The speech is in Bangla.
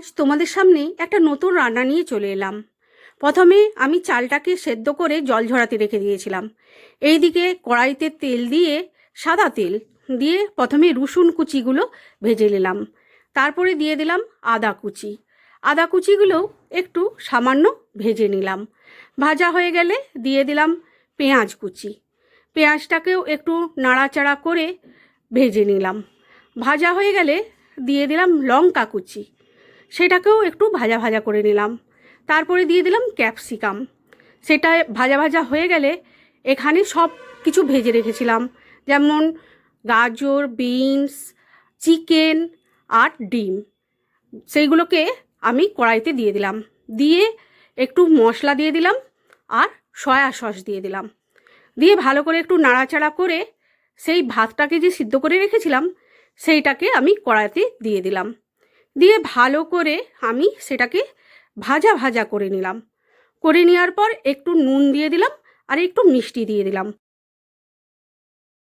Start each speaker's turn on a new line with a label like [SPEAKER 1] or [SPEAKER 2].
[SPEAKER 1] আজ তোমাদের সামনে একটা নতুন রান্না নিয়ে চলে এলাম। প্রথমে আমি চালটাকে সেদ্ধ করে জল ঝরাতে রেখে দিয়েছিলাম। এইদিকে কড়াইতে তেল দিয়ে, সাদা তেল দিয়ে প্রথমে রসুন কুচিগুলো ভেজে নিলাম। তারপরে দিয়ে দিলাম আদা কুচি। আদা কুচিগুলো একটু সামান্য ভেজে নিলাম। ভাজা হয়ে গেলে দিয়ে দিলাম পেঁয়াজ কুচি। পেঁয়াজটাকেও একটু নাড়াচাড়া করে ভেজে নিলাম। ভাজা হয়ে গেলে দিয়ে দিলাম লঙ্কা কুচি, সেটাকেও একটু ভাজা ভাজা করে নিলাম। তারপরে দিয়ে দিলাম ক্যাপসিকাম। সেটা ভাজা ভাজা হয়ে গেলে এখানে সব কিছু ভেজে রেখেছিলাম, যেমন গাজর, বিনস, চিকেন আর ডিম, সেইগুলোকে আমি কড়াইতে দিয়ে দিলাম। দিয়ে একটু মশলা দিয়ে দিলাম আর সয়া সস দিয়ে দিলাম। দিয়ে ভালো করে একটু নাড়াচাড়া করে সেই ভাতটাকে যে সিদ্ধ করে রেখেছিলাম সেইটাকে আমি কড়াইতে দিয়ে দিলাম। দিয়ে ভালো করে আমি সেটাকে ভাজা ভাজা করে নিলাম। করে নেওয়ার পর একটু নুন দিয়ে দিলাম আর একটু মিষ্টি দিয়ে দিলাম।